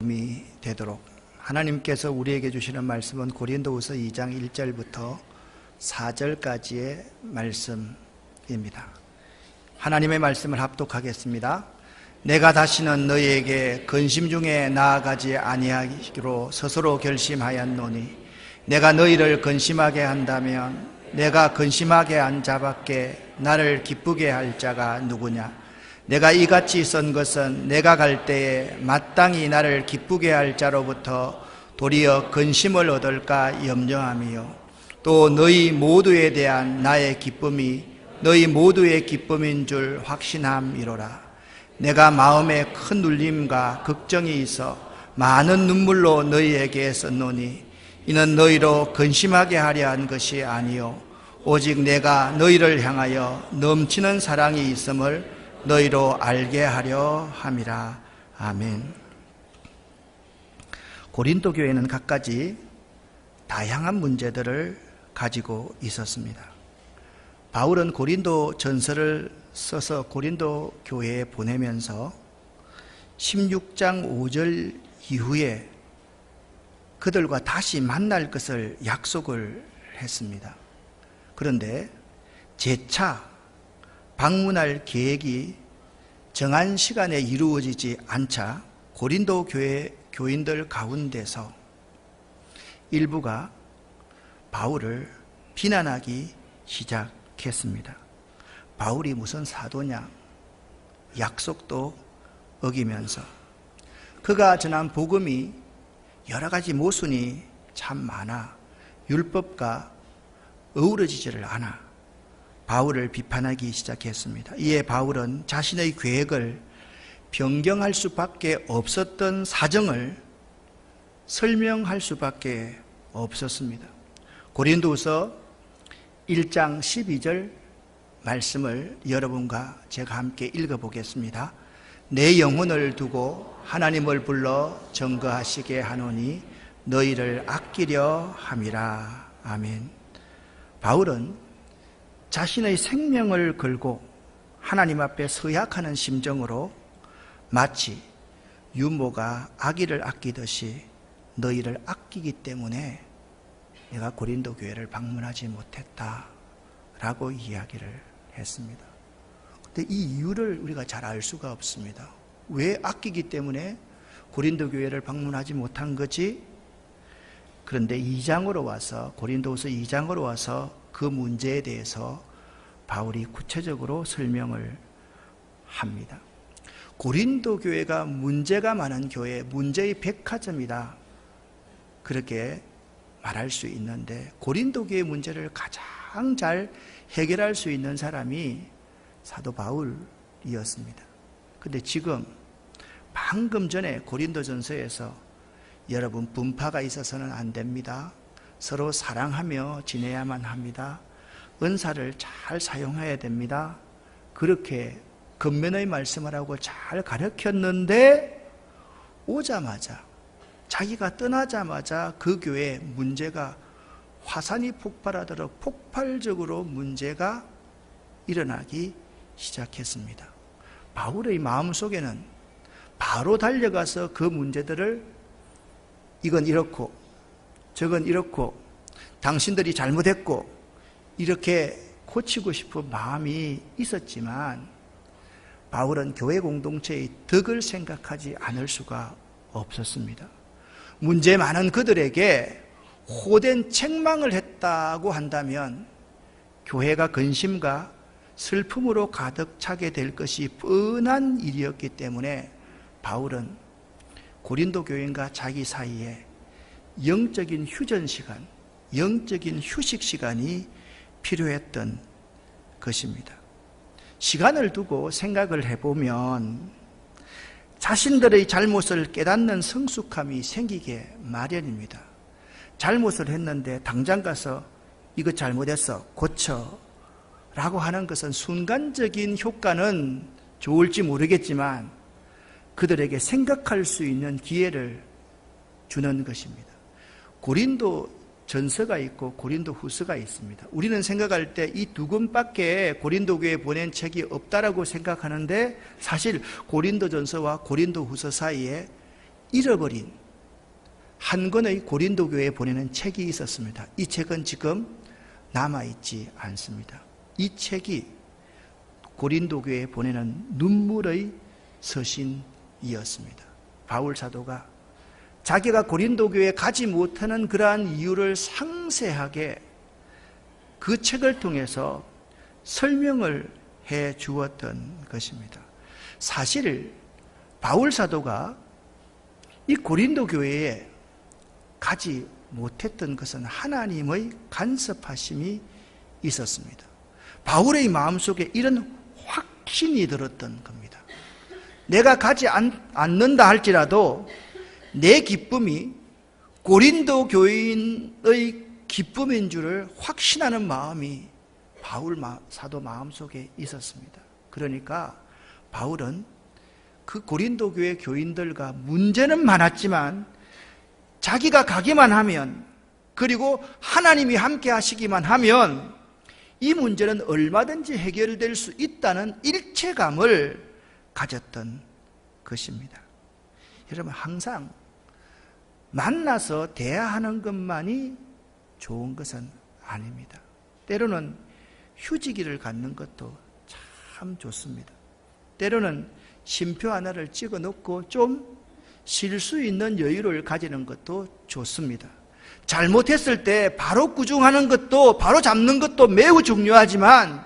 이 되도록 하나님께서 우리에게 주시는 말씀은 고린도후서 2장 1절부터 4절까지의 말씀입니다. 하나님의 말씀을 합독하겠습니다. 내가 다시는 너희에게 근심 중에 나아가지 아니하기로 스스로 결심하였노니 내가 너희를 근심하게 한다면 내가 근심하게 한 자밖에 나를 기쁘게 할 자가 누구냐? 내가 이같이 쓴 것은 내가 갈 때에 마땅히 나를 기쁘게 할 자로부터 도리어 근심을 얻을까 염려함이요 또 너희 모두에 대한 나의 기쁨이 너희 모두의 기쁨인 줄 확신함이로라. 내가 마음에 큰 눌림과 걱정이 있어 많은 눈물로 너희에게 썼노니 이는 너희로 근심하게 하려 한 것이 아니요 오직 내가 너희를 향하여 넘치는 사랑이 있음을 너희로 알게 하려 함이라. 아멘. 고린도 교회는 갖가지 다양한 문제들을 가지고 있었습니다. 바울은 고린도 전서를 써서 고린도 교회에 보내면서 16장 5절 이후에 그들과 다시 만날 것을 약속을 했습니다. 그런데 재차 방문할 계획이 정한 시간에 이루어지지 않자 고린도 교회 교인들 가운데서 일부가 바울을 비난하기 시작했습니다. 바울이 무슨 사도냐? 약속도 어기면서 그가 전한 복음이 여러 가지 모순이 참 많아 율법과 어우러지지를 않아 바울을 비판하기 시작했습니다. 이에 바울은 자신의 계획을 변경할 수밖에 없었던 사정을 설명할 수밖에 없었습니다. 고린도후서 1장 12절 말씀을 여러분과 제가 함께 읽어보겠습니다. 내 영혼을 두고 하나님을 불러 증거하시게 하노니 너희를 아끼려 함이라. 아멘. 바울은 자신의 생명을 걸고 하나님 앞에 서약하는 심정으로 마치 유모가 아기를 아끼듯이 너희를 아끼기 때문에 내가 고린도 교회를 방문하지 못했다라고 이야기를 했습니다. 그런데 이 이유를 우리가 잘 알 수가 없습니다. 왜 아끼기 때문에 고린도 교회를 방문하지 못한 거지? 그런데 2장으로 와서 고린도후서 2장으로 와서 그 문제에 대해서 바울이 구체적으로 설명을 합니다. 고린도 교회가 문제가 많은 교회, 문제의 백화점이다. 그렇게 말할 수 있는데 고린도 교회의 문제를 가장 잘 해결할 수 있는 사람이 사도 바울이었습니다. 그런데 지금 방금 전에 고린도전서에서 여러분 분파가 있어서는 안 됩니다. 서로 사랑하며 지내야만 합니다. 은사를 잘 사용해야 됩니다. 그렇게 겉면의 말씀을 하고 잘 가르쳤는데 오자마자 자기가 떠나자마자 그 교회에 문제가 화산이 폭발하도록 폭발적으로 문제가 일어나기 시작했습니다. 바울의 마음속에는 바로 달려가서 그 문제들을 이건 이렇고 저건 이렇고 당신들이 잘못했고 이렇게 고치고 싶은 마음이 있었지만 바울은 교회 공동체의 덕을 생각하지 않을 수가 없었습니다. 문제 많은 그들에게 호된 책망을 했다고 한다면 교회가 근심과 슬픔으로 가득 차게 될 것이 뻔한 일이었기 때문에 바울은 고린도 교인과 자기 사이에 영적인 휴전 시간, 영적인 휴식 시간이 필요했던 것입니다. 시간을 두고 생각을 해보면 자신들의 잘못을 깨닫는 성숙함이 생기게 마련입니다. 잘못을 했는데 당장 가서 이거 잘못했어, 고쳐 라고 하는 것은 순간적인 효과는 좋을지 모르겠지만 그들에게 생각할 수 있는 기회를 주는 것입니다. 고린도 전서가 있고 고린도 후서가 있습니다. 우리는 생각할 때 이 두 권밖에 고린도 교회에 보낸 책이 없다라고 생각하는데 사실 고린도 전서와 고린도 후서 사이에 잃어버린 한 권의 고린도 교회에 보내는 책이 있었습니다. 이 책은 지금 남아있지 않습니다. 이 책이 고린도 교회에 보내는 눈물의 서신이었습니다. 바울 사도가 자기가 고린도 교회에 가지 못하는 그러한 이유를 상세하게 그 책을 통해서 설명을 해 주었던 것입니다. 사실 바울 사도가 이 고린도 교회에 가지 못했던 것은 하나님의 간섭하심이 있었습니다. 바울의 마음속에 이런 확신이 들었던 겁니다. 내가 가지 않는다 할지라도 내 기쁨이 고린도 교인의 기쁨인 줄을 확신하는 마음이 바울 사도 마음속에 있었습니다. 그러니까 바울은 그 고린도 교회 교인들과 문제는 많았지만 자기가 가기만 하면, 그리고 하나님이 함께 하시기만 하면 이 문제는 얼마든지 해결될 수 있다는 일체감을 가졌던 것입니다. 여러분, 항상 만나서 대화하는 것만이 좋은 것은 아닙니다. 때로는 휴지기를 갖는 것도 참 좋습니다. 때로는 쉼표 하나를 찍어 놓고 좀 쉴 수 있는 여유를 가지는 것도 좋습니다. 잘못했을 때 바로 구중하는 것도, 바로 잡는 것도 매우 중요하지만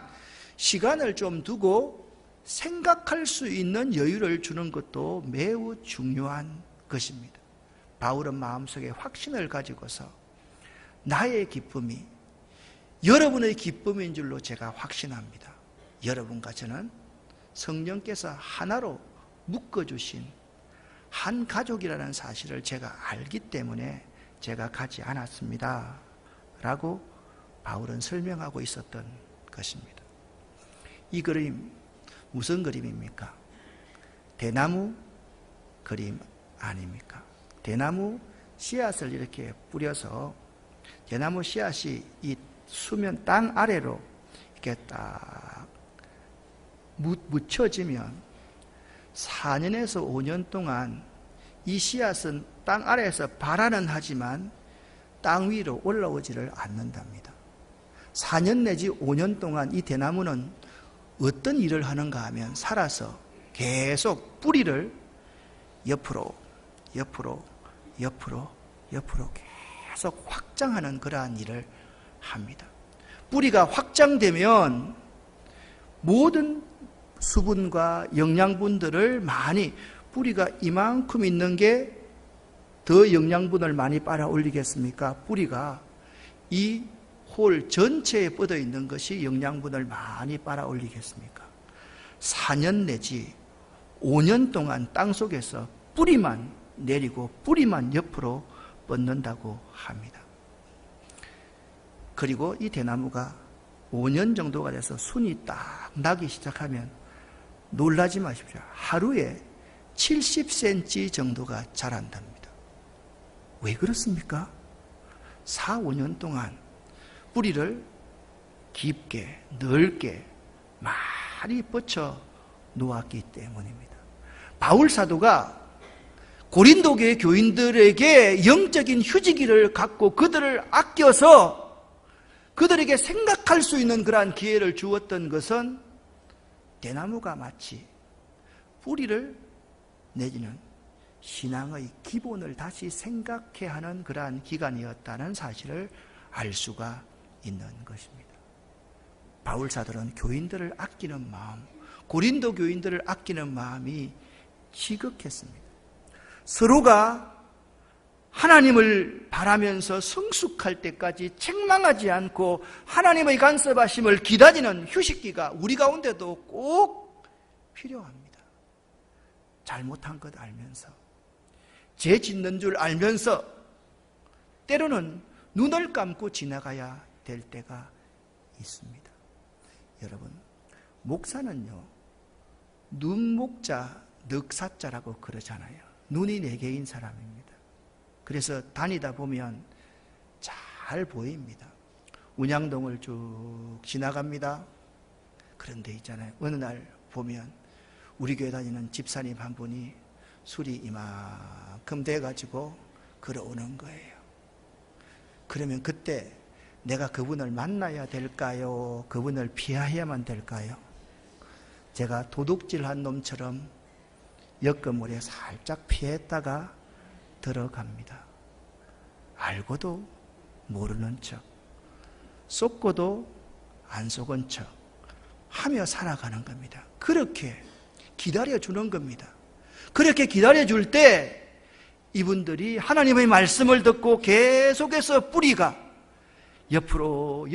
시간을 좀 두고 생각할 수 있는 여유를 주는 것도 매우 중요한 것입니다. 바울은 마음속에 확신을 가지고서 나의 기쁨이 여러분의 기쁨인 줄로 제가 확신합니다. 여러분과 저는 성령께서 하나로 묶어주신 한 가족이라는 사실을 제가 알기 때문에 제가 가지 않았습니다 라고 바울은 설명하고 있었던 것입니다. 이 그림 무슨 그림입니까? 대나무 그림 아닙니까? 대나무 씨앗을 이렇게 뿌려서 대나무 씨앗이 이 수면 땅 아래로 이렇게 딱 묻혀지면 4년에서 5년 동안 이 씨앗은 땅 아래에서 발화는 하지만 땅 위로 올라오지를 않는답니다. 4년 내지 5년 동안 이 대나무는 어떤 일을 하는가 하면 살아서 계속 뿌리를 옆으로 계속 확장하는 그러한 일을 합니다. 뿌리가 확장되면 모든 수분과 영양분들을 많이, 뿌리가 이만큼 있는 게 더 영양분을 많이 빨아 올리겠습니까? 뿌리가 이 홀 전체에 뻗어 있는 것이 영양분을 많이 빨아 올리겠습니까? 4년 내지 5년 동안 땅 속에서 뿌리만 내리고 뿌리만 옆으로 뻗는다고 합니다. 그리고 이 대나무가 5년 정도가 돼서 순이 딱 나기 시작하면 놀라지 마십시오. 하루에 70cm 정도가 자란답니다. 왜 그렇습니까? 4, 5년 동안 뿌리를 깊게, 넓게 많이 뻗쳐 놓았기 때문입니다. 바울 사도가 고린도 교회 교인들에게 영적인 휴지기를 갖고 그들을 아껴서 그들에게 생각할 수 있는 그러한 기회를 주었던 것은 대나무가 마치 뿌리를 내지는 신앙의 기본을 다시 생각해야 하는 그러한 기간이었다는 사실을 알 수가 있는 것입니다. 바울 사도는 교인들을 아끼는 마음, 고린도 교인들을 아끼는 마음이 지극했습니다. 서로가 하나님을 바라면서 성숙할 때까지 책망하지 않고 하나님의 간섭하심을 기다리는 휴식기가 우리 가운데도 꼭 필요합니다. 잘못한 것 알면서, 죄 짓는 줄 알면서 때로는 눈을 감고 지나가야 될 때가 있습니다. 여러분, 목사는요, 눈목자 넉사자라고 그러잖아요. 눈이 4개인 사람입니다. 그래서 다니다 보면 잘 보입니다. 운양동을 쭉 지나갑니다. 그런데 있잖아요, 어느 날 보면 우리 교회 다니는 집사님 한 분이 술이 이만큼 돼가지고 걸어오는 거예요. 그러면 그때 내가 그분을 만나야 될까요? 그분을 피해야만 될까요? 제가 도둑질한 놈처럼 역거물에 살짝 피했다가 들어갑니다. 알고도 모르는 척, 쏟고도 안 속은 척 하며 살아가는 겁니다. 그렇게 기다려주는 겁니다. 그렇게 기다려줄 때 이분들이 하나님의 말씀을 듣고 계속해서 뿌리가 옆으로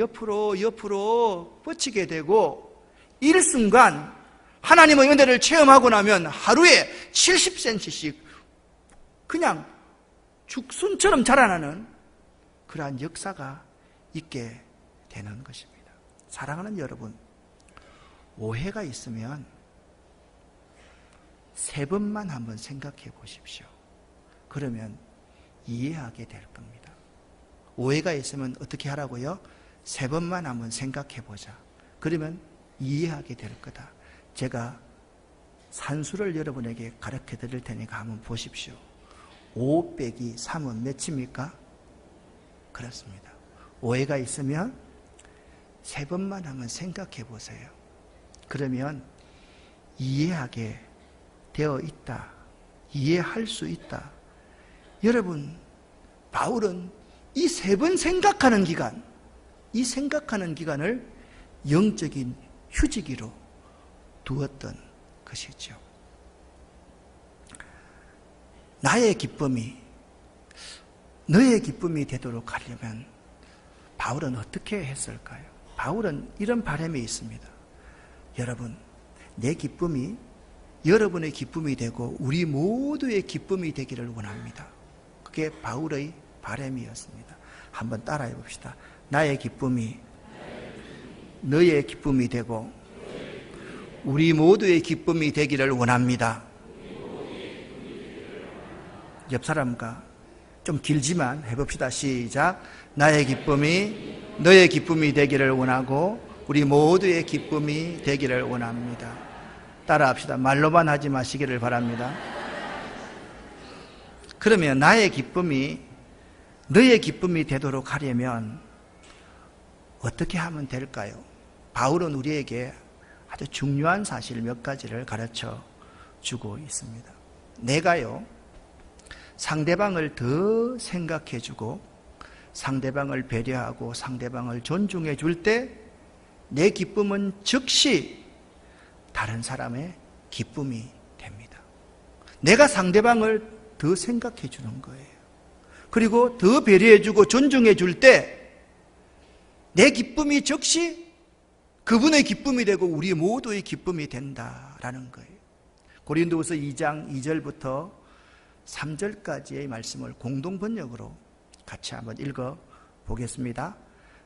뻗치게 되고 일순간 하나님의 은혜를 체험하고 나면 하루에 70cm씩 그냥 죽순처럼 자라나는 그러한 역사가 있게 되는 것입니다. 사랑하는 여러분, 오해가 있으면 3번만 한번 생각해 보십시오. 그러면 이해하게 될 겁니다. 오해가 있으면 어떻게 하라고요? 3번만 한번 생각해 보자. 그러면 이해하게 될 거다. 제가 산수를 여러분에게 가르쳐 드릴 테니까 한번 보십시오. 5 빼기 3은 몇입니까? 그렇습니다. 오해가 있으면 3번만 한번 생각해 보세요. 그러면 이해하게 되어 있다. 이해할 수 있다. 여러분, 바울은 이 3번 생각하는 기간, 이 생각하는 기간을 영적인 휴지기로 두었던 것이죠. 나의 기쁨이 너의 기쁨이 되도록 하려면 바울은 어떻게 했을까요? 바울은 이런 바람이 있습니다. 여러분, 내 기쁨이 여러분의 기쁨이 되고 우리 모두의 기쁨이 되기를 원합니다. 그게 바울의 바람이었습니다. 한번 따라해 봅시다. 나의 기쁨이 너의 기쁨이 되고 우리 모두의 기쁨이 되기를 원합니다. 옆 사람과 좀 길지만 해봅시다. 시작. 나의 기쁨이 너의 기쁨이 되기를 원하고 우리 모두의 기쁨이 되기를 원합니다. 따라합시다. 말로만 하지 마시기를 바랍니다. 그러면 나의 기쁨이 너의 기쁨이 되도록 하려면 어떻게 하면 될까요? 바울은 우리에게 아주 중요한 사실 몇 가지를 가르쳐 주고 있습니다. 내가요, 상대방을 더 생각해 주고 상대방을 배려하고 상대방을 존중해 줄 때 내 기쁨은 즉시 다른 사람의 기쁨이 됩니다. 내가 상대방을 더 생각해 주는 거예요. 그리고 더 배려해 주고 존중해 줄 때 내 기쁨이 즉시 그분의 기쁨이 되고 우리 모두의 기쁨이 된다라는 거예요. 고린도후서 2장 2절부터 3절까지의 말씀을 공동 번역으로 같이 한번 읽어 보겠습니다.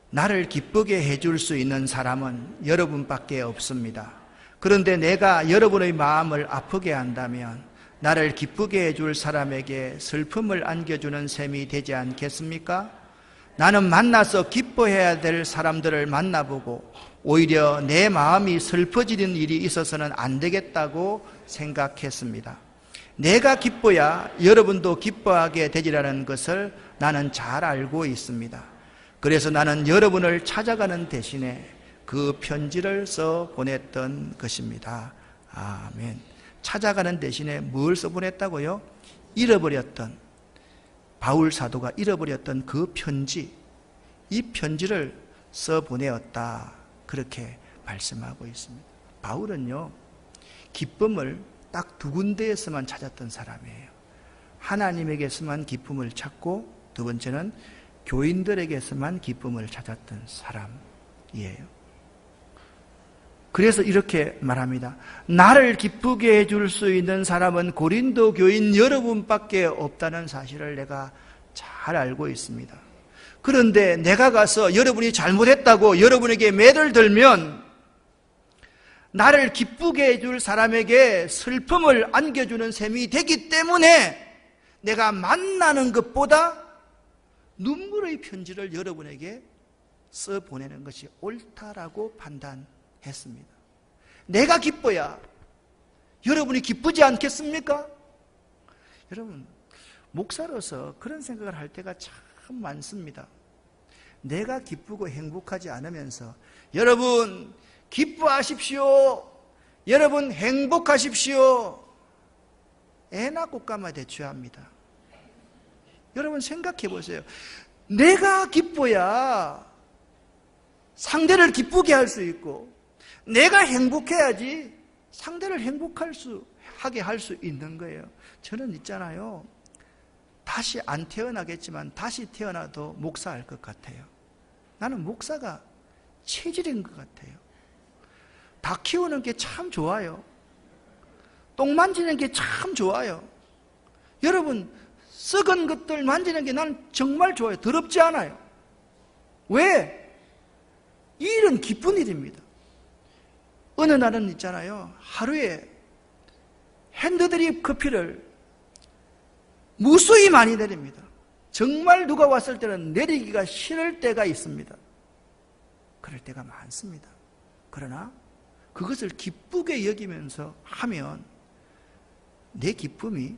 나를 기쁘게 해줄 수 있는 사람은 여러분밖에 없습니다. 그런데 내가 여러분의 마음을 아프게 한다면 나를 기쁘게 해줄 사람에게 슬픔을 안겨주는 셈이 되지 않겠습니까? 나는 만나서 기뻐해야 될 사람들을 만나보고 오히려 내 마음이 슬퍼지는 일이 있어서는 안 되겠다고 생각했습니다. 내가 기뻐야 여러분도 기뻐하게 되리라는 것을 나는 잘 알고 있습니다. 그래서 나는 여러분을 찾아가는 대신에 그 편지를 써 보냈던 것입니다. 아멘. 찾아가는 대신에 뭘 써 보냈다고요? 잃어버렸던, 바울 사도가 잃어버렸던 그 편지, 이 편지를 써 보내었다. 그렇게 말씀하고 있습니다. 바울은요, 기쁨을 딱 2군데에서만 찾았던 사람이에요. 하나님에게서만 기쁨을 찾고, 2번째는 교인들에게서만 기쁨을 찾았던 사람이에요. 그래서 이렇게 말합니다. 나를 기쁘게 해줄 수 있는 사람은 고린도 교인 여러분밖에 없다는 사실을 내가 잘 알고 있습니다. 그런데 내가 가서 여러분이 잘못했다고 여러분에게 매를 들면 나를 기쁘게 해줄 사람에게 슬픔을 안겨주는 셈이 되기 때문에 내가 만나는 것보다 눈물의 편지를 여러분에게 써 보내는 것이 옳다라고 판단했습니다. 내가 기뻐야 여러분이 기쁘지 않겠습니까? 여러분, 목사로서 그런 생각을 할 때가 참 많습니다. 내가 기쁘고 행복하지 않으면서 여러분 기뻐하십시오, 여러분 행복하십시오, 애 낳고 까마 대추합니다. 여러분 생각해 보세요. 내가 기뻐야 상대를 기쁘게 할 수 있고, 내가 행복해야지 상대를 행복하게 할 수 있는 거예요. 저는 있잖아요, 다시 안 태어나겠지만 다시 태어나도 목사할 것 같아요. 나는 목사가 체질인 것 같아요. 닭 키우는 게 참 좋아요. 똥 만지는 게 참 좋아요. 여러분, 썩은 것들 만지는 게 나는 정말 좋아요. 더럽지 않아요. 왜? 이 일은 기쁜 일입니다. 어느 날은 있잖아요, 하루에 핸드드립 커피를 무수히 많이 내립니다. 정말 누가 왔을 때는 내리기가 싫을 때가 있습니다. 그럴 때가 많습니다. 그러나 그것을 기쁘게 여기면서 하면 내 기쁨이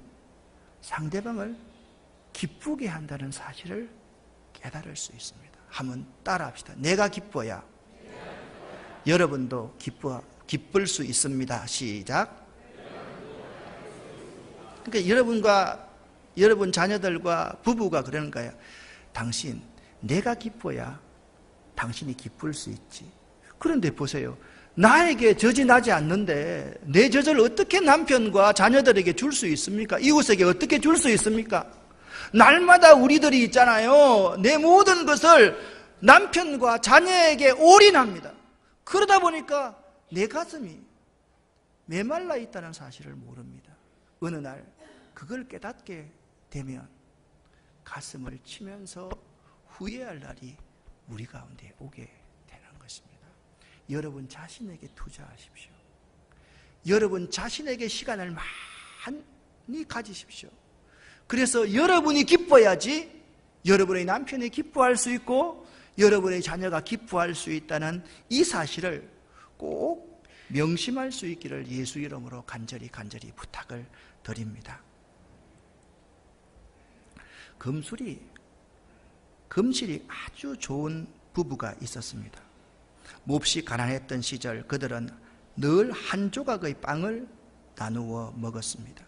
상대방을 기쁘게 한다는 사실을 깨달을 수 있습니다. 한번 따라합시다. 내가 기뻐야 여러분도 기쁠 수 있습니다. 시작. 그러니까 여러분 자녀들과 부부가 그러는 거예요. 당신, 내가 기뻐야 당신이 기쁠 수 있지. 그런데 보세요. 나에게 젖이 나지 않는데 내 젖을 어떻게 남편과 자녀들에게 줄 수 있습니까? 이웃에게 어떻게 줄 수 있습니까? 날마다 우리들이 있잖아요, 내 모든 것을 남편과 자녀에게 올인합니다. 그러다 보니까 내 가슴이 메말라 있다는 사실을 모릅니다. 어느 날 그걸 깨닫게 되면 가슴을 치면서 후회할 날이 우리 가운데 오게 되는 것입니다. 여러분 자신에게 투자하십시오. 여러분 자신에게 시간을 많이 가지십시오. 그래서 여러분이 기뻐야지 여러분의 남편이 기뻐할 수 있고 여러분의 자녀가 기뻐할 수 있다는 이 사실을 꼭 명심할 수 있기를 예수 이름으로 간절히 부탁을 드립니다. 금실이 아주 좋은 부부가 있었습니다. 몹시 가난했던 시절 그들은 늘 한 조각의 빵을 나누어 먹었습니다.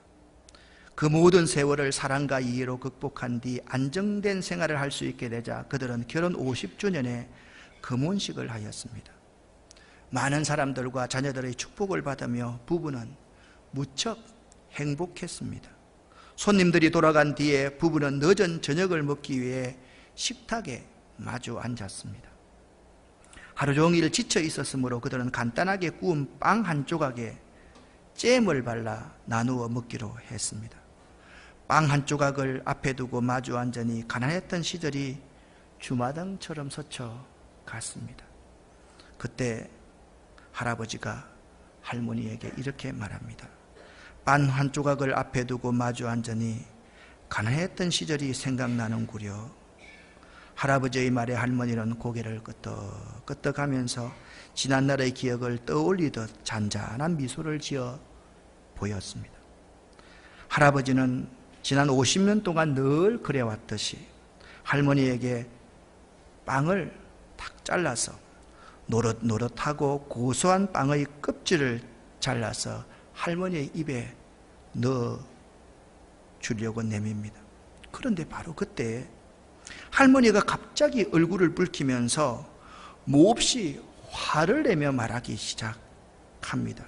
그 모든 세월을 사랑과 이해로 극복한 뒤 안정된 생활을 할 수 있게 되자 그들은 결혼 50주년에 금혼식을 하였습니다. 많은 사람들과 자녀들의 축복을 받으며 부부는 무척 행복했습니다. 손님들이 돌아간 뒤에 부부는 늦은 저녁을 먹기 위해 식탁에 마주 앉았습니다. 하루 종일 지쳐 있었으므로 그들은 간단하게 구운 빵 한 조각에 잼을 발라 나누어 먹기로 했습니다. 빵 한 조각을 앞에 두고 마주 앉으니 가난했던 시절이 주마등처럼 스쳐 갔습니다. 그때 할아버지가 할머니에게 이렇게 말합니다. 빵 한 조각을 앞에 두고 마주 앉으니 가난했던 시절이 생각나는구려. 할아버지의 말에 할머니는 고개를 끄덕끄덕하면서 지난날의 기억을 떠올리듯 잔잔한 미소를 지어 보였습니다. 할아버지는 지난 50년 동안 늘 그래왔듯이 할머니에게 빵을 탁 잘라서 노릇노릇하고 고소한 빵의 껍질을 잘라서 할머니의 입에 넣어 주려고 내밉니다. 그런데 바로 그때 할머니가 갑자기 얼굴을 붉히면서 몹시 화를 내며 말하기 시작합니다.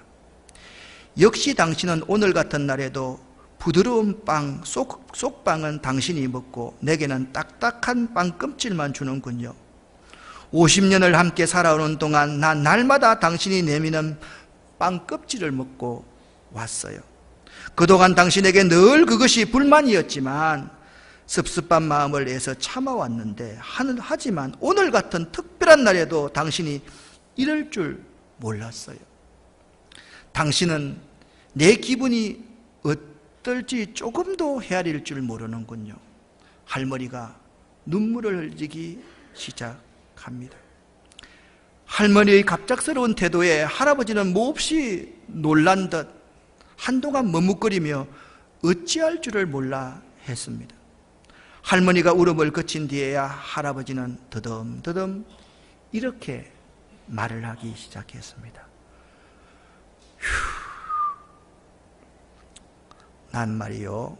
역시 당신은 오늘 같은 날에도 부드러운 빵, 쏙빵은 당신이 먹고 내게는 딱딱한 빵 껍질만 주는군요. 50년을 함께 살아오는 동안 난 날마다 당신이 내미는 빵 껍질을 먹고 왔어요. 그동안 당신에게 늘 그것이 불만이었지만 섭섭한 마음을 내서 참아왔는데 하지만 오늘 같은 특별한 날에도 당신이 이럴 줄 몰랐어요. 당신은 내 기분이 어떨지 조금도 헤아릴 줄 모르는군요. 할머니가 눈물을 흘리기 시작합니다. 할머니의 갑작스러운 태도에 할아버지는 몹시 놀란 듯 한동안 머뭇거리며 어찌할 줄을 몰라 했습니다. 할머니가 울음을 그친 뒤에야 할아버지는 더듬더듬 이렇게 말을 하기 시작했습니다. 난 말이요,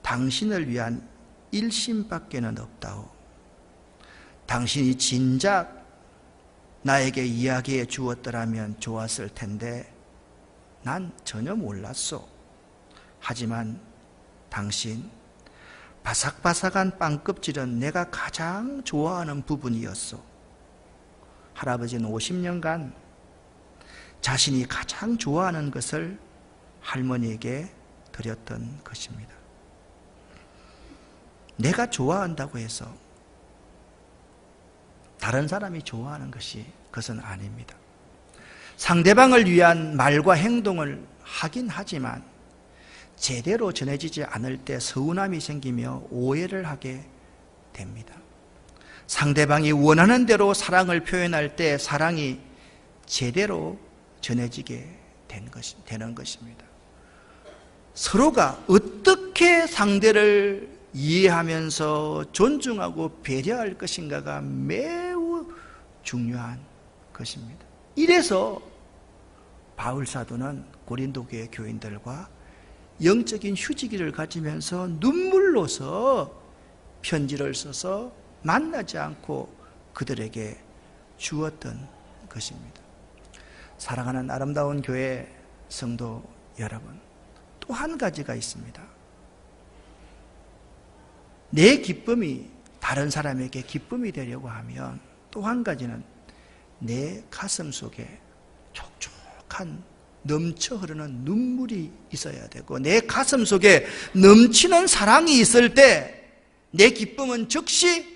당신을 위한 일심밖에는 없다오. 당신이 진작 나에게 이야기해 주었더라면 좋았을 텐데 난 전혀 몰랐소. 하지만 당신 바삭바삭한 빵껍질은 내가 가장 좋아하는 부분이었소. 할아버지는 50년간 자신이 가장 좋아하는 것을 할머니에게 드렸던 것입니다. 내가 좋아한다고 해서 다른 사람이 좋아하는 것이 그것은 아닙니다. 상대방을 위한 말과 행동을 하긴 하지만 제대로 전해지지 않을 때 서운함이 생기며 오해를 하게 됩니다. 상대방이 원하는 대로 사랑을 표현할 때 사랑이 제대로 전해지게 되는 것입니다. 서로가 어떻게 상대를 이해하면서 존중하고 배려할 것인가가 매우 중요한 것입니다. 이래서 바울 사도는 고린도 교회 교인들과 영적인 휴지기를 가지면서 눈물로서 편지를 써서 만나지 않고 그들에게 주었던 것입니다. 사랑하는 아름다운 교회 성도 여러분, 또 한 가지가 있습니다. 내 기쁨이 다른 사람에게 기쁨이 되려고 하면 또 한 가지는 내 가슴 속에 촉촉한 넘쳐 흐르는 눈물이 있어야 되고 내 가슴 속에 넘치는 사랑이 있을 때 내 기쁨은 즉시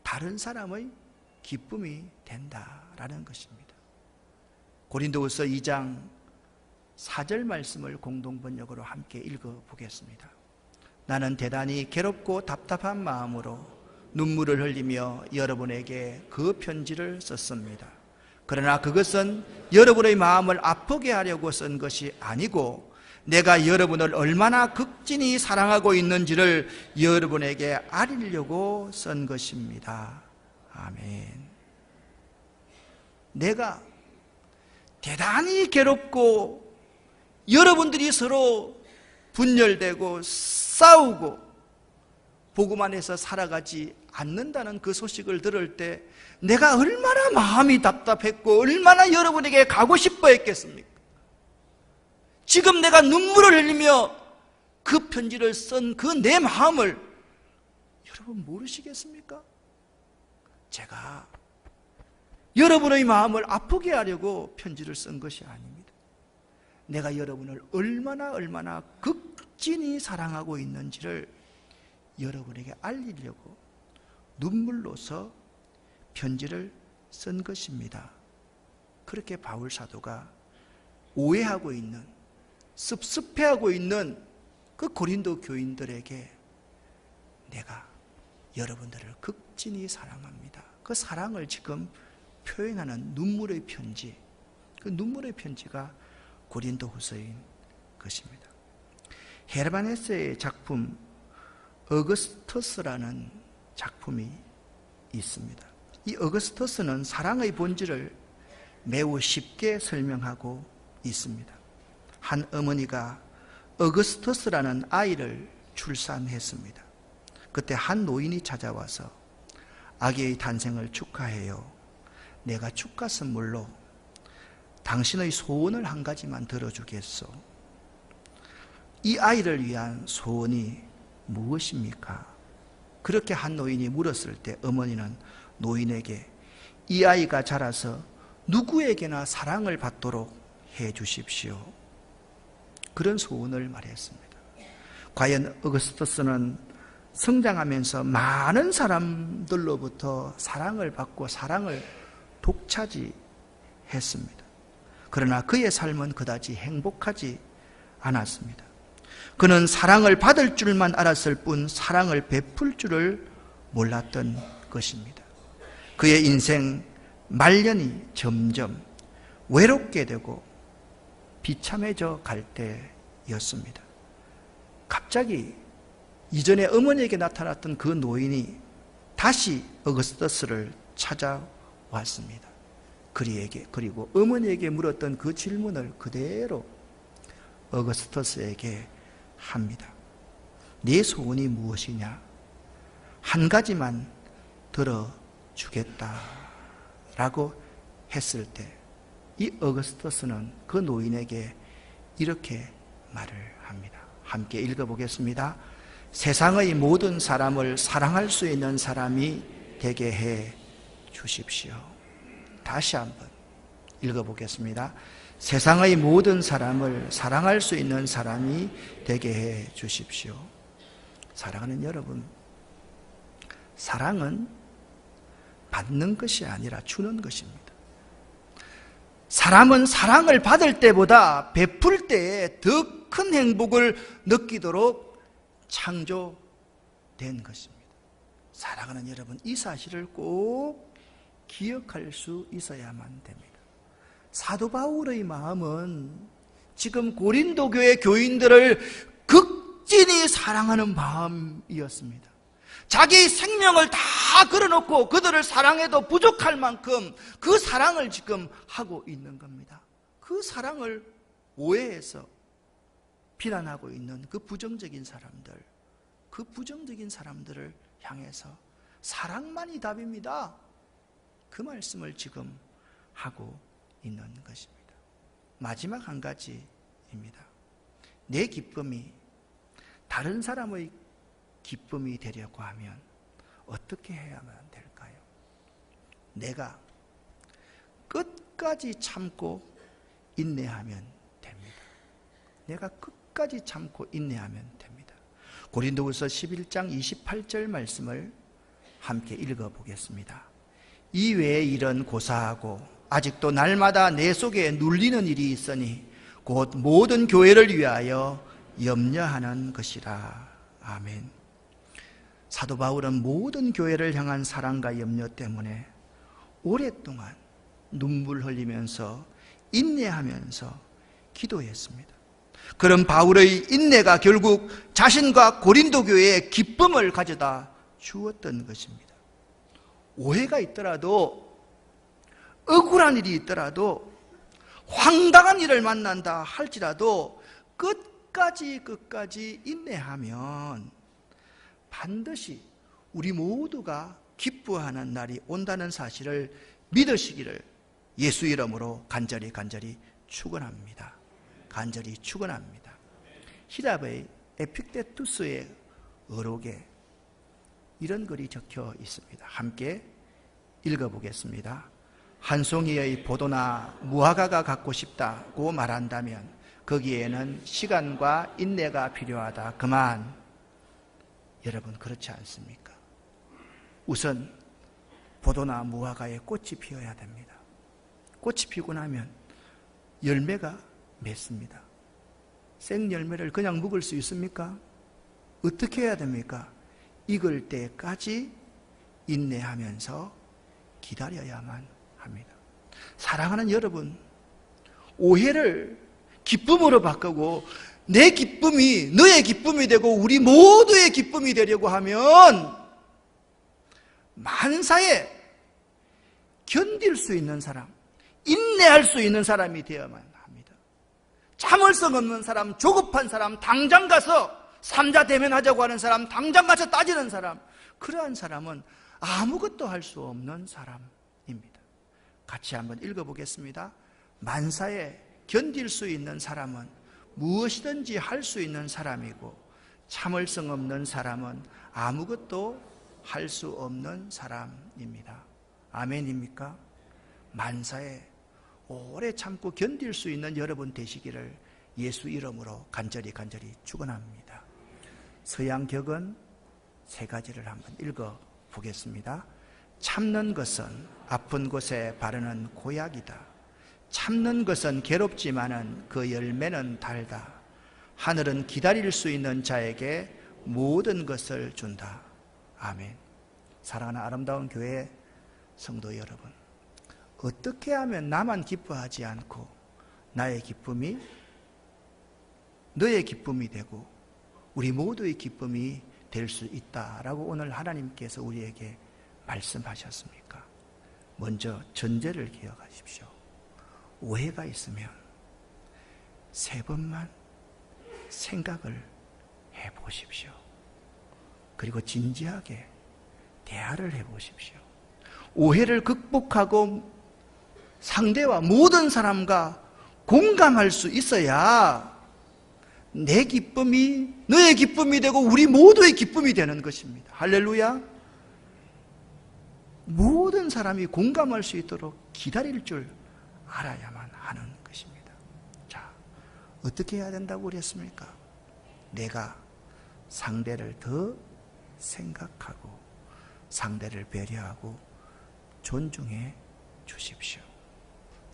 다른 사람의 기쁨이 된다라는 것입니다. 고린도후서 2장 4절 말씀을 공동번역으로 함께 읽어보겠습니다. 나는 대단히 괴롭고 답답한 마음으로 눈물을 흘리며 여러분에게 그 편지를 썼습니다. 그러나 그것은 여러분의 마음을 아프게 하려고 쓴 것이 아니고 내가 여러분을 얼마나 극진히 사랑하고 있는지를 여러분에게 알리려고 쓴 것입니다. 아멘. 내가 대단히 괴롭고 여러분들이 서로 분열되고 싸우고 복음 안에서 살아가지 않는다는 그 소식을 들을 때 내가 얼마나 마음이 답답했고 얼마나 여러분에게 가고 싶어 했겠습니까? 지금 내가 눈물을 흘리며 그 편지를 쓴 그 내 마음을 여러분 모르시겠습니까? 제가 여러분의 마음을 아프게 하려고 편지를 쓴 것이 아닙니다. 내가 여러분을 얼마나 극진히 사랑하고 있는지를 여러분에게 알리려고 눈물로서 편지를 쓴 것입니다. 그렇게 바울 사도가 오해하고 있는, 섭섭해하고 있는 그 고린도 교인들에게 내가 여러분들을 극진히 사랑합니다. 그 사랑을 지금 표현하는 눈물의 편지, 그 눈물의 편지가 고린도후서인 것입니다. 헤르만 헤세의 작품 어거스터스라는 작품이 있습니다. 이 어거스터스는 사랑의 본질을 매우 쉽게 설명하고 있습니다. 한 어머니가 어거스터스라는 아이를 출산했습니다. 그때 한 노인이 찾아와서 아기의 탄생을 축하해요. 내가 축하 선물로 당신의 소원을 한 가지만 들어주겠소. 이 아이를 위한 소원이 무엇입니까? 그렇게 한 노인이 물었을 때 어머니는 노인에게 이 아이가 자라서 누구에게나 사랑을 받도록 해 주십시오. 그런 소원을 말했습니다. 과연 어거스터스는 성장하면서 많은 사람들로부터 사랑을 받고 사랑을 독차지했습니다. 그러나 그의 삶은 그다지 행복하지 않았습니다. 그는 사랑을 받을 줄만 알았을 뿐 사랑을 베풀 줄을 몰랐던 것입니다. 그의 인생 말년이 점점 외롭게 되고 비참해져 갈 때였습니다. 갑자기 이전에 어머니에게 나타났던 그 노인이 다시 어거스터스를 찾아왔습니다. 그리고 어머니에게 물었던 그 질문을 그대로 어거스터스에게 합니다. 네 소원이 무엇이냐? 한 가지만 들어주겠다라고 했을 때 이 어거스터스는 그 노인에게 이렇게 말을 합니다. 함께 읽어보겠습니다. 세상의 모든 사람을 사랑할 수 있는 사람이 되게 해 주십시오. 다시 한번 읽어보겠습니다. 세상의 모든 사람을 사랑할 수 있는 사람이 되게 해 주십시오. 사랑하는 여러분, 사랑은 받는 것이 아니라 주는 것입니다. 사람은 사랑을 받을 때보다 베풀 때에 더 큰 행복을 느끼도록 창조된 것입니다. 사랑하는 여러분, 이 사실을 꼭 기억할 수 있어야만 됩니다. 사도 바울의 마음은 지금 고린도 교회 교인들을 극진히 사랑하는 마음이었습니다. 자기 생명을 다 걸어놓고 그들을 사랑해도 부족할 만큼 그 사랑을 지금 하고 있는 겁니다. 그 사랑을 오해해서 비난하고 있는 그 부정적인 사람들을 향해서 사랑만이 답입니다. 그 말씀을 지금 하고 있는 것입니다. 마지막 한 가지입니다. 내 기쁨이 다른 사람의 기쁨이 되려고 하면 어떻게 해야만 될까요? 내가 끝까지 참고 인내하면 됩니다. 내가 끝까지 참고 인내하면 됩니다. 고린도후서 11장 28절 말씀을 함께 읽어보겠습니다. 이외의 일은 고사하고 아직도 날마다 내 속에 눌리는 일이 있으니 곧 모든 교회를 위하여 염려하는 것이라. 아멘. 사도 바울은 모든 교회를 향한 사랑과 염려 때문에 오랫동안 눈물 흘리면서 인내하면서 기도했습니다. 그런 바울의 인내가 결국 자신과 고린도 교회에 기쁨을 가져다 주었던 것입니다. 오해가 있더라도, 억울한 일이 있더라도, 황당한 일을 만난다 할지라도 끝까지 인내하면 반드시 우리 모두가 기뻐하는 날이 온다는 사실을 믿으시기를 예수 이름으로 간절히 축원합니다. 간절히 축원합니다. 히랍의 에픽테투스의 어록에 이런 글이 적혀 있습니다. 함께 읽어보겠습니다. 한 송이의 포도나 무화과가 갖고 싶다고 말한다면 거기에는 시간과 인내가 필요하다. 그만. 여러분, 그렇지 않습니까? 우선 포도나 무화과에 꽃이 피어야 됩니다. 꽃이 피고 나면 열매가 맺습니다. 생열매를 그냥 먹을 수 있습니까? 어떻게 해야 됩니까? 익을 때까지 인내하면서 기다려야만 합니다. 사랑하는 여러분, 오해를 기쁨으로 바꾸고 내 기쁨이 너의 기쁨이 되고 우리 모두의 기쁨이 되려고 하면 만사에 견딜 수 있는 사람, 인내할 수 있는 사람이 되어야만 합니다. 참을성 없는 사람, 조급한 사람, 당장 가서 삼자 대면하자고 하는 사람, 당장 가서 따지는 사람, 그러한 사람은 아무것도 할 수 없는 사람입니다. 같이 한번 읽어보겠습니다. 만사에 견딜 수 있는 사람은 무엇이든지 할 수 있는 사람이고 참을성 없는 사람은 아무것도 할 수 없는 사람입니다. 아멘입니까? 만사에 오래 참고 견딜 수 있는 여러분 되시기를 예수 이름으로 간절히 축원합니다. 서양격은 세 가지를 한번 읽어보겠습니다. 참는 것은 아픈 곳에 바르는 고약이다. 참는 것은 괴롭지만은 그 열매는 달다. 하늘은 기다릴 수 있는 자에게 모든 것을 준다. 아멘. 사랑하는 아름다운 교회 성도 여러분, 어떻게 하면 나만 기뻐하지 않고 나의 기쁨이 너의 기쁨이 되고 우리 모두의 기쁨이 될 수 있다라고 오늘 하나님께서 우리에게 말씀하셨습니까? 먼저 전제를 기억하십시오. 오해가 있으면 3번만 생각을 해보십시오. 그리고 진지하게 대화를 해보십시오. 오해를 극복하고 상대와 모든 사람과 공감할 수 있어야 내 기쁨이 너의 기쁨이 되고 우리 모두의 기쁨이 되는 것입니다. 할렐루야. 모든 사람이 공감할 수 있도록 기다릴 줄 알아야만 하는 것입니다. 자, 어떻게 해야 된다고 그랬습니까? 내가 상대를 더 생각하고 상대를 배려하고 존중해 주십시오.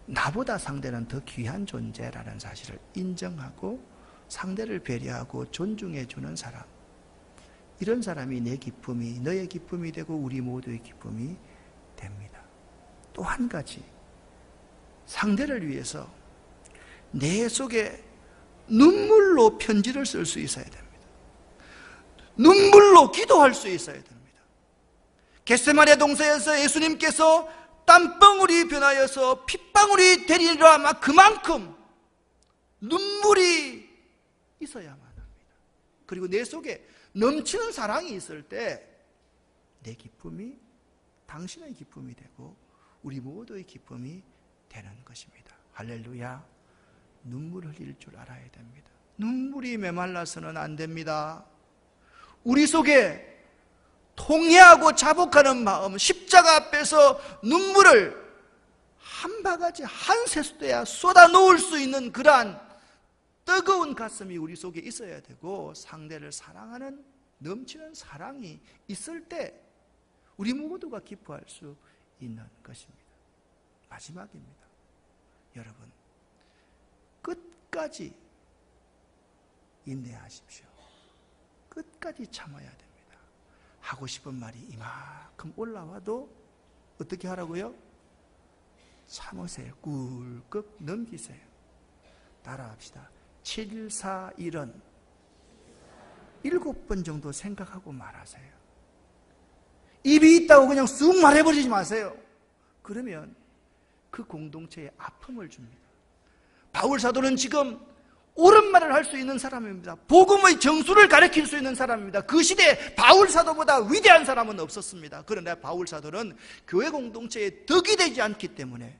나보다 상대는 더 귀한 존재라는 사실을 인정하고 상대를 배려하고 존중해 주는 사람, 이런 사람이 내 기쁨이 너의 기쁨이 되고 우리 모두의 기쁨이 됩니다. 또 한 가지, 상대를 위해서 내 속에 눈물로 편지를 쓸 수 있어야 됩니다. 눈물로 기도할 수 있어야 됩니다. 겟세마네 동산에서 예수님께서 땀방울이 변하여서 핏방울이 되리라, 막 그만큼 눈물이 있어야만 합니다. 그리고 내 속에 넘치는 사랑이 있을 때 내 기쁨이 당신의 기쁨이 되고 우리 모두의 기쁨이 되는 것입니다. 할렐루야. 눈물 흘릴 줄 알아야 됩니다. 눈물이 메말라서는 안 됩니다. 우리 속에 통회하고 자복하는 마음, 십자가 앞에서 눈물을 한 바가지 한 세수대야 쏟아 놓을 수 있는 그러한 뜨거운 가슴이 우리 속에 있어야 되고, 상대를 사랑하는 넘치는 사랑이 있을 때 우리 모두가 기뻐할 수 있는 것입니다. 마지막입니다. 여러분, 끝까지 인내하십시오. 끝까지 참아야 됩니다. 하고 싶은 말이 이만큼 올라와도 어떻게 하라고요? 참으세요. 꿀꺽 넘기세요. 따라합시다. 741은 7번 정도 생각하고 말하세요. 입이 있다고 그냥 쑥 말해버리지 마세요. 그러면 그 공동체에 아픔을 줍니다. 바울 사도는 지금 옳은 말을 할 수 있는 사람입니다. 복음의 정수를 가르칠 수 있는 사람입니다. 그 시대에 바울 사도보다 위대한 사람은 없었습니다. 그러나 바울 사도는 교회 공동체에 덕이 되지 않기 때문에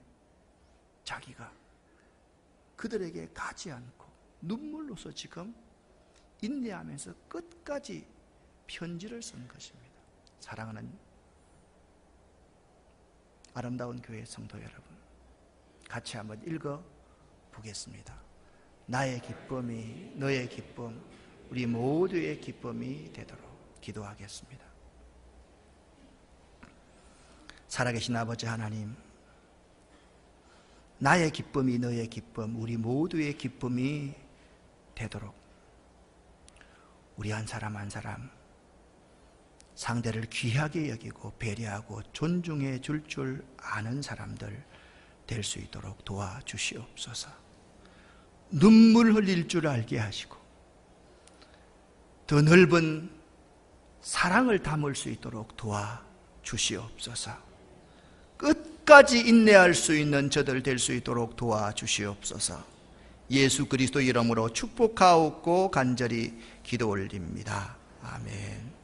자기가 그들에게 가지 않고 눈물로서 지금 인내하면서 끝까지 편지를 쓴 것입니다. 사랑하는 아름다운 교회 성도 여러분, 같이 한번 읽어 보겠습니다. 나의 기쁨이 너의 기쁨, 우리 모두의 기쁨이 되도록 기도하겠습니다. 살아계신 아버지 하나님, 나의 기쁨이 너의 기쁨, 우리 모두의 기쁨이 되도록 우리 한 사람 한 사람 상대를 귀하게 여기고 배려하고 존중해 줄 줄 아는 사람들 될 수 있도록 도와주시옵소서. 눈물 흘릴 줄 알게 하시고 더 넓은 사랑을 담을 수 있도록 도와주시옵소서. 끝까지 인내할 수 있는 저들 될 수 있도록 도와주시옵소서. 예수 그리스도 이름으로 축복하옵고 간절히 기도 올립니다. 아멘.